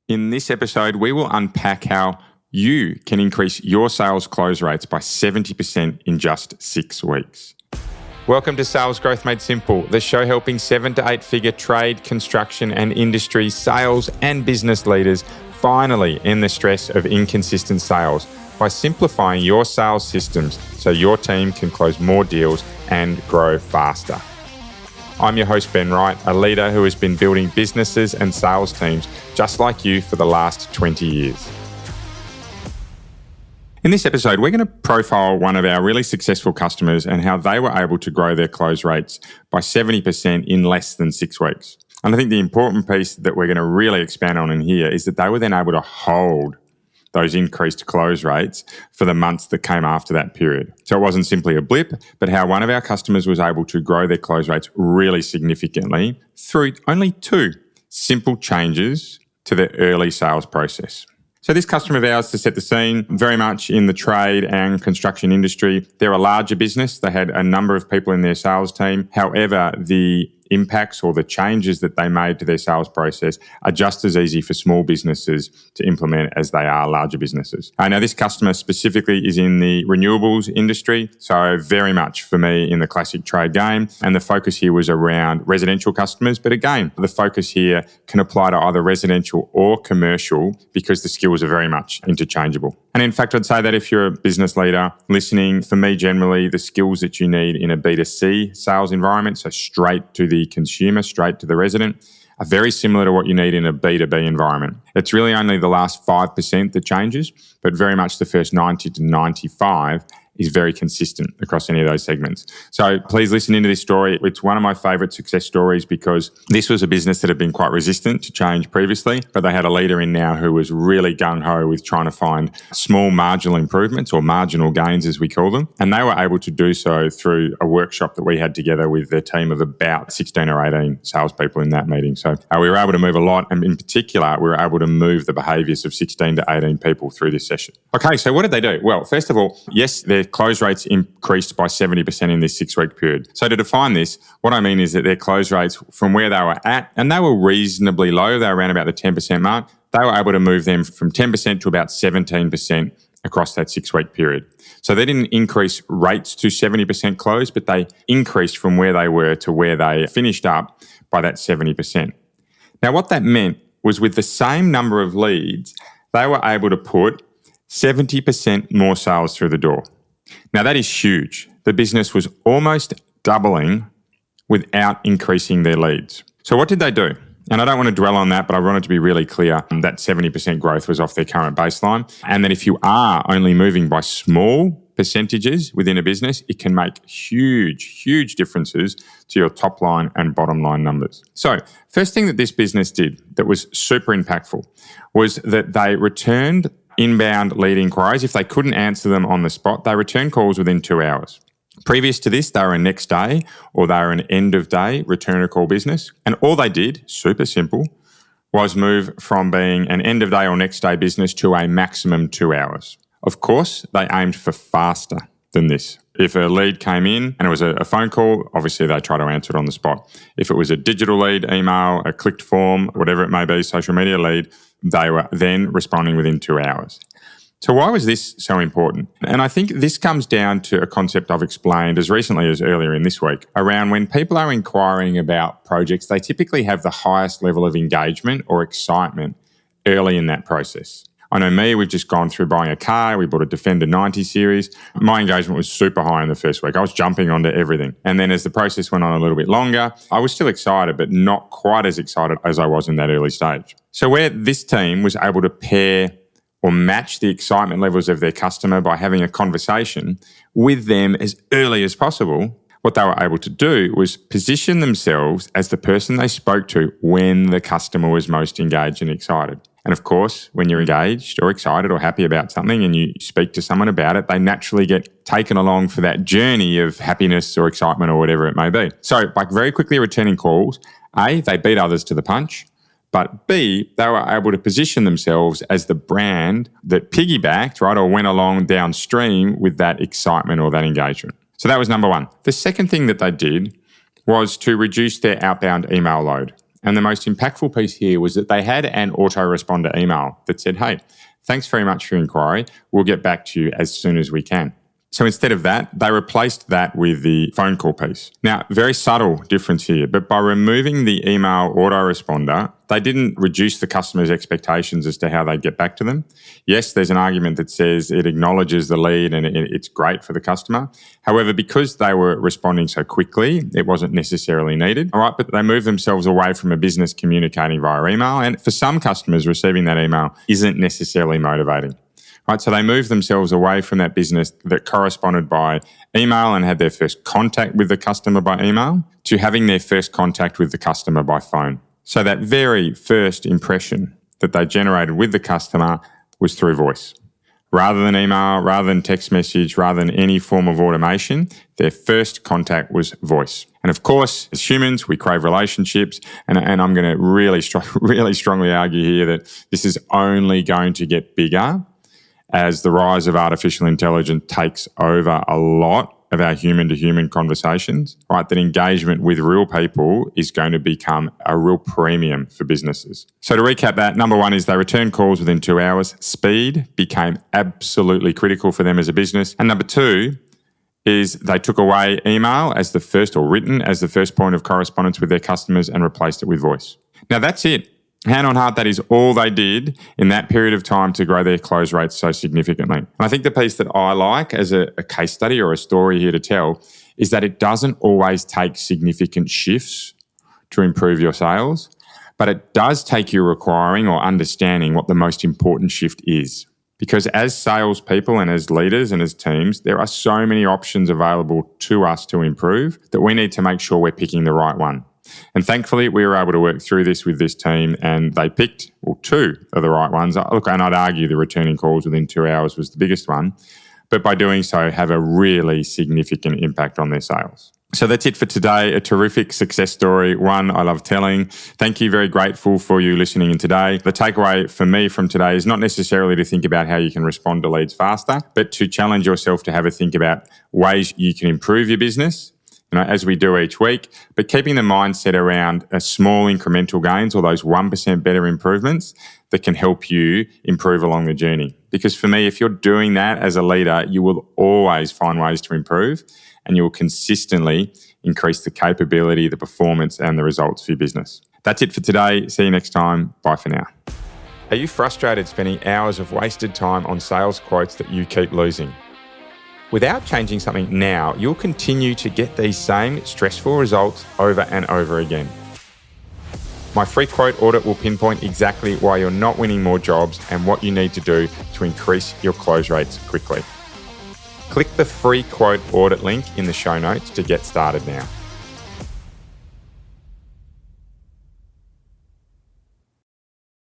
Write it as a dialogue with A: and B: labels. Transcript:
A: In this episode, we will unpack how you can increase your sales close rates by 70% in just 6 weeks. Welcome to Sales Growth Made Simple, the show helping 7 to 8 figure trade, construction and industry sales and business leaders finally end the stress of inconsistent sales by simplifying your sales systems so your team can close more deals and grow faster. I'm your host, Ben Wright, a leader who has been building businesses and sales teams just like you for the last 20 years. In this episode, we're going to profile one of our really successful customers and how they were able to grow their close rates by 70% in less than 6 weeks. And I think the important piece that we're going to really expand on in here is that they were then able to hold those increased close rates for the months that came after that period. So it wasn't simply a blip, but how one of our customers was able to grow their close rates really significantly through only 2 simple changes to their early sales process. So this customer of ours, to set the scene, very much in the trade and construction industry. They're a larger business. They had a number of people in their sales team. However, the impacts or the changes that they made to their sales process are just as easy for small businesses to implement as they are larger businesses. Now, this customer specifically is in the renewables industry, so very much for me in the classic trade game. And the focus here was around residential customers. But again, the focus here can apply to either residential or commercial because the skills are very much interchangeable. And in fact, I'd say that if you're a business leader listening, for me, generally, the skills that you need in a B2C sales environment, so straight to the consumer, straight to the resident, are very similar to what you need in a B2B environment. It's really only the last 5% that changes, but very much the first 90 to 95 is very consistent across any of those segments. So please listen into this story. It's one of my favorite success stories because this was a business that had been quite resistant to change previously, but they had a leader in now who was really gung-ho with trying to find small marginal improvements or marginal gains, as we call them. And they were able to do so through a workshop that we had together with their team of about 16 or 18 salespeople in that meeting. So we were able to move a lot. And in particular, we were able to move the behaviors of 16 to 18 people through this session. Okay, so what did they do? Well, first of all, yes, their close rates increased by 70% in this 6-week period. So to define this, what I mean is that their close rates from where they were at, and they were reasonably low, they were around about the 10% mark, they were able to move them from 10% to about 17% across that 6-week period. So they didn't increase rates to 70% close, but they increased from where they were to where they finished up by that 70%. Now, what that meant was with the same number of leads, they were able to put 70% more sales through the door. Now, that is huge. The business was almost doubling without increasing their leads. So what did they do? And I don't want to dwell on that, but I wanted to be really clear that 70% growth was off their current baseline. And that if you are only moving by small percentages within a business, it can make huge differences to your top line and bottom line numbers. So first thing that this business did that was super impactful was that they returned inbound lead inquiries. If they couldn't answer them on the spot, they returned calls within 2 hours. Previous to this, they were a next day or they were an end of day return a call business. And all they did, super simple, was move from being an end of day or next day business to a maximum 2 hours. Of course, they aimed for faster than this. If a lead came in and it was a phone call, obviously they try to answer it on the spot. If it was a digital lead, email, a clicked form, whatever it may be, social media lead, they were then responding within 2 hours. So why was this so important? And I think this comes down to a concept I've explained as recently as earlier in this week around when people are inquiring about projects, they typically have the highest level of engagement or excitement early in that process. I know me, we've just gone through buying a car. We bought a Defender 90 series. My engagement was super high in the first week. I was jumping onto everything. And then as the process went on a little bit longer, I was still excited, but not quite as excited as I was in that early stage. So where this team was able to pair or match the excitement levels of their customer by having a conversation with them as early as possible, what they were able to do was position themselves as the person they spoke to when the customer was most engaged and excited. And of course, when you're engaged or excited or happy about something and you speak to someone about it, they naturally get taken along for that journey of happiness or excitement or whatever it may be. So by very quickly returning calls, A, they beat others to the punch, but B, they were able to position themselves as the brand that piggybacked, right, or went along downstream with that excitement or that engagement. So that was number one. The second thing that they did was to reduce their outbound email load. And the most impactful piece here was that they had an autoresponder email that said, hey, thanks very much for your inquiry. We'll get back to you as soon as we can. So instead of that, they replaced that with the phone call piece. Now, very subtle difference here, but by removing the email autoresponder, they didn't reduce the customer's expectations as to how they'd get back to them. Yes, there's an argument that says it acknowledges the lead and it's great for the customer. However, because they were responding so quickly, it wasn't necessarily needed. All right, but they moved themselves away from a business communicating via email. And for some customers, receiving that email isn't necessarily motivating. Right, so they moved themselves away from that business that corresponded by email and had their first contact with the customer by email to having their first contact with the customer by phone. So that very first impression that they generated with the customer was through voice. Rather than email, rather than text message, rather than any form of automation, their first contact was voice. And of course, as humans, we crave relationships. And I'm going to really strongly argue here that this is only going to get bigger as the rise of artificial intelligence takes over a lot of our human-to-human conversations, right? That engagement with real people is going to become a real premium for businesses. So to recap that, number one is they returned calls within 2 hours. Speed became absolutely critical for them as a business. And number two is they took away email as the first, or written as the first point of correspondence with their customers, and replaced it with voice. Now that's it. Hand on heart, that is all they did in that period of time to grow their close rates so significantly. And I think the piece that I like as a case study or a story here to tell is that it doesn't always take significant shifts to improve your sales, but it does take you requiring or understanding what the most important shift is. Because as salespeople and as leaders and as teams, there are so many options available to us to improve that we need to make sure we're picking the right one. And thankfully, we were able to work through this with this team, and they picked, well, two of the right ones. Look, and I'd argue the returning calls within 2 hours was the biggest one, but by doing so, have a really significant impact on their sales. So that's it for today. A terrific success story, one I love telling. Thank you. Very grateful for you listening in today. The takeaway for me from today is not necessarily to think about how you can respond to leads faster, but to challenge yourself to have a think about ways you can improve your business, as we do each week, but keeping the mindset around small incremental gains or those 1% better improvements that can help you improve along the journey. Because for me, if you're doing that as a leader, you will always find ways to improve, and you will consistently increase the capability, the performance, and the results for your business. That's it for today. See you next time. Bye for now. Are you frustrated spending hours of wasted time on sales quotes that you keep losing? Without changing something now, you'll continue to get these same stressful results over and over again. My free quote audit will pinpoint exactly why you're not winning more jobs and what you need to do to increase your close rates quickly. Click the free quote audit link in the show notes to get started now.